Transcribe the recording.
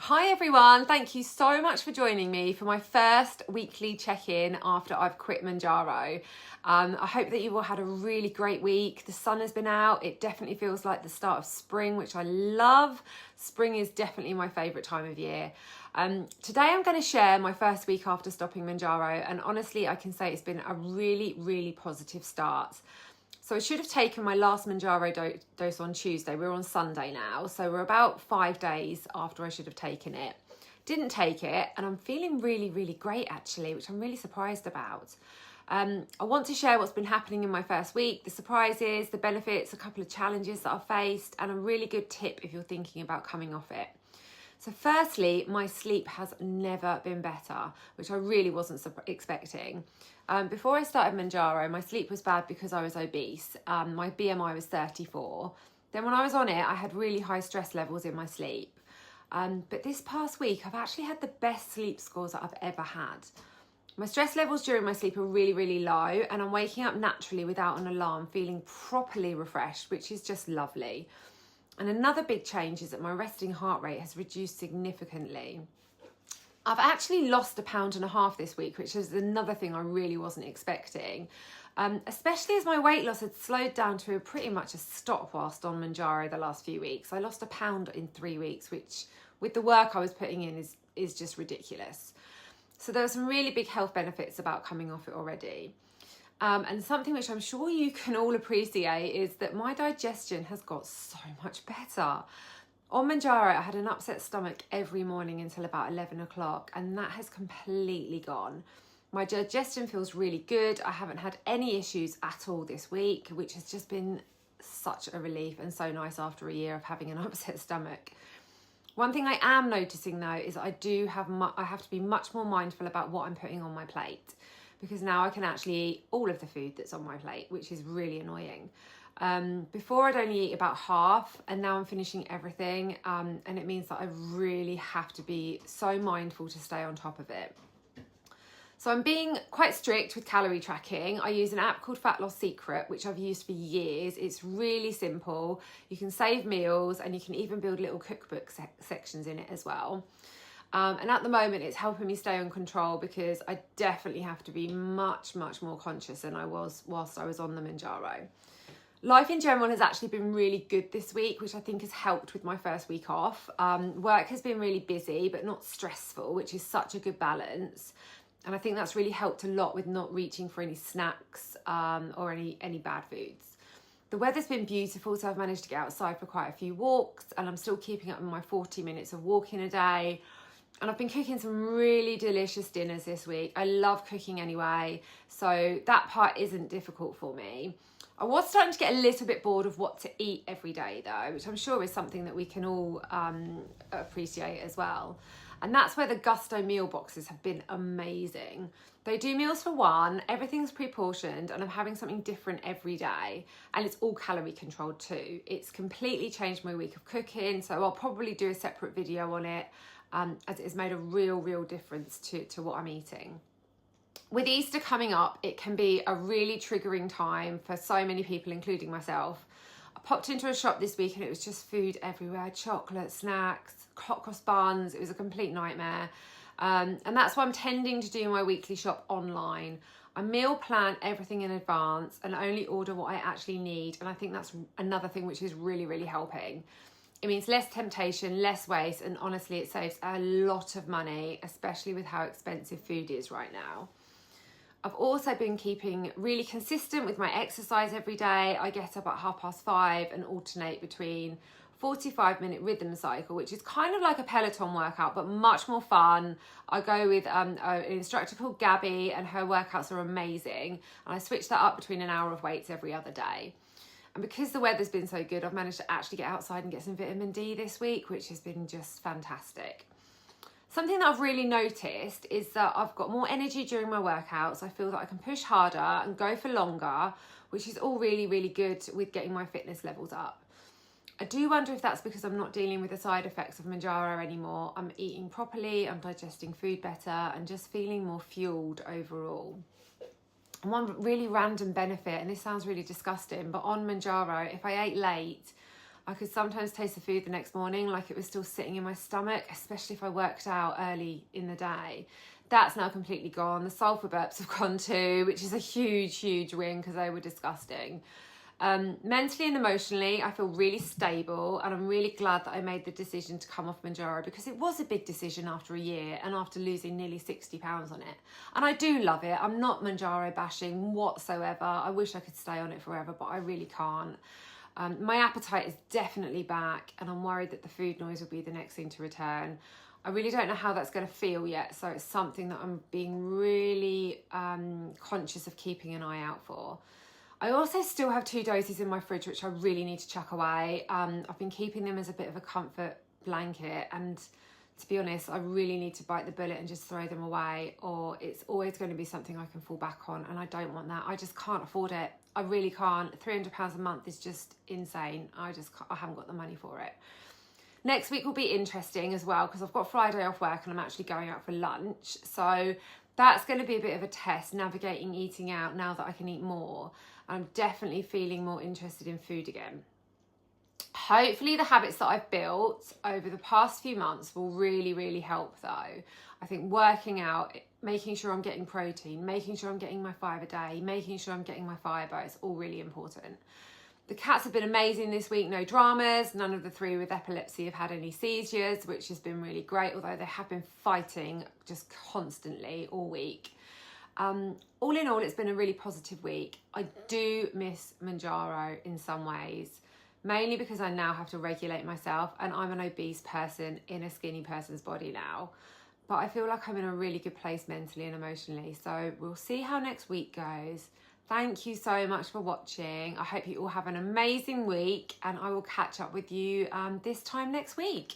Hi everyone, thank you so much for joining me for my first weekly check-in after I've quit Mounjaro. I hope that you all had a really great week. The sun has been out. It definitely feels like the start of spring, which I love. Spring is definitely my favourite time of year. Today I'm going to share my first week after stopping Mounjaro, and honestly I can say it's been a really positive start. So I should have taken my last Mounjaro dose on Tuesday. We're on Sunday now, so we're about 5 days after I should have taken it. Didn't take it, and I'm feeling really great actually, which I'm really surprised about. I want to share what's been happening in my first week, the surprises, the benefits, a couple of challenges that I've faced, and a really good tip if you're thinking about coming off it. So firstly, my sleep has never been better, which I really wasn't expecting. Before I started Mounjaro, my sleep was bad because I was obese. My BMI was 34. Then when I was on it, I had really high stress levels in my sleep. But this past week, I've actually had the best sleep scores that I've ever had. My stress levels during my sleep are really low, and I'm waking up naturally without an alarm, feeling properly refreshed, which is just lovely. And another big change is that my resting heart rate has reduced significantly. I've actually lost 1.5 pounds this week, which is another thing I really wasn't expecting. Especially as my weight loss had slowed down to pretty much a stop whilst on Mounjaro the last few weeks. I lost 1 pound in 3 weeks, which with the work I was putting in is just ridiculous. So there are some really big health benefits about coming off it already. And something which I'm sure you can all appreciate is that my digestion has got so much better. On Mounjaro, I had an upset stomach every morning until about 11 o'clock, and that has completely gone. My digestion feels really good. I haven't had any issues at all this week, which has just been such a relief and so nice after a year of having an upset stomach. One thing I am noticing though is I have to be much more mindful about what I'm putting on my plate, because now I can actually eat all of the food that's on my plate, which is really annoying. Before I'd only eat about half, and now I'm finishing everything, and it means that I really have to be so mindful to stay on top of it. So I'm being quite strict with calorie tracking. I use an app called Fat Loss Secret, which I've used for years. It's really simple. You can save meals, and you can even build little cookbook sections in it as well. And at the moment it's helping me stay on control, because I definitely have to be much more conscious than I was whilst I was on the Mounjaro. Life in general has actually been really good this week, which I think has helped with my first week off. Work has been really busy but not stressful, which is such a good balance. And I think that's really helped a lot with not reaching for any snacks or any bad foods. The weather's been beautiful, so I've managed to get outside for quite a few walks, and I'm still keeping up with my 40 minutes of walking a day. And I've been cooking some really delicious dinners this week. I love cooking anyway, so that part isn't difficult for me. I was starting to get a little bit bored of what to eat every day though, which I'm sure is something that we can all appreciate as well. And that's where the Gusto meal boxes have been amazing. They do meals for one, everything's pre-portioned, and I'm having something different every day. And it's all calorie controlled too. It's completely changed my week of cooking, so I'll probably do a separate video on it, as it has made a real difference to what I'm eating. With Easter coming up, it can be a really triggering time for so many people, including myself. I popped into a shop this week and it was just food everywhere, chocolate, snacks, hot cross buns. It was a complete nightmare. And that's why I'm tending to do my weekly shop online. I meal plan everything in advance and only order what I actually need. And I think that's another thing which is really helping. It means less temptation, less waste, and honestly, it saves a lot of money, especially with how expensive food is right now. I've also been keeping really consistent with my exercise every day. I get up at 5:30 and alternate between 45-minute rhythm cycle, which is kind of like a Peloton workout, but much more fun. I go with an instructor called Gabby, and her workouts are amazing. And I switch that up between an hour of weights every other day. And because the weather's been so good, I've managed to actually get outside and get some vitamin D this week, which has been just fantastic. Something that I've really noticed is that I've got more energy during my workouts. I feel that I can push harder and go for longer, which is all really good with getting my fitness levels up. I do wonder if that's because I'm not dealing with the side effects of Mounjaro anymore. I'm eating properly, I'm digesting food better, and just feeling more fueled overall. And one really random benefit, and this sounds really disgusting, but on Mounjaro, if I ate late, I could sometimes taste the food the next morning like it was still sitting in my stomach, especially if I worked out early in the day. That's now completely gone. The sulfur burps have gone too, which is a huge, huge win because they were disgusting. Mentally and emotionally, I feel really stable, and I'm really glad that I made the decision to come off Mounjaro, because it was a big decision after a year and after losing nearly 60 pounds on it. And I do love it. I'm not Mounjaro bashing whatsoever. I wish I could stay on it forever, but I really can't. My appetite is definitely back, and I'm worried that the food noise will be the next thing to return. I really don't know how that's going to feel yet, so it's something that I'm being really conscious of keeping an eye out for. I also still have 2 doses in my fridge, which I really need to chuck away. I've been keeping them as a bit of a comfort blanket, and to be honest, I really need to bite the bullet and just throw them away, or it's always going to be something I can fall back on, and I don't want that. I just can't afford it. I really can't. £300 a month is just insane. I haven't got the money for it. Next week will be interesting as well, because I've got Friday off work and I'm actually going out for lunch. So that's going to be a bit of a test, navigating eating out now that I can eat more. I'm definitely feeling more interested in food again. Hopefully the habits that I've built over the past few months will really, really help though. I think working out, making sure I'm getting protein, making sure I'm getting my 5 a day, making sure I'm getting my fibre, it's all really important. The cats have been amazing this week, no dramas. None of the 3 with epilepsy have had any seizures, which has been really great, although they have been fighting just constantly all week. All in all, it's been a really positive week. I do miss Mounjaro in some ways, mainly because I now have to regulate myself, and I'm an obese person in a skinny person's body now. But I feel like I'm in a really good place mentally and emotionally. So we'll see how next week goes. Thank you so much for watching. I hope you all have an amazing week, and I will catch up with you this time next week.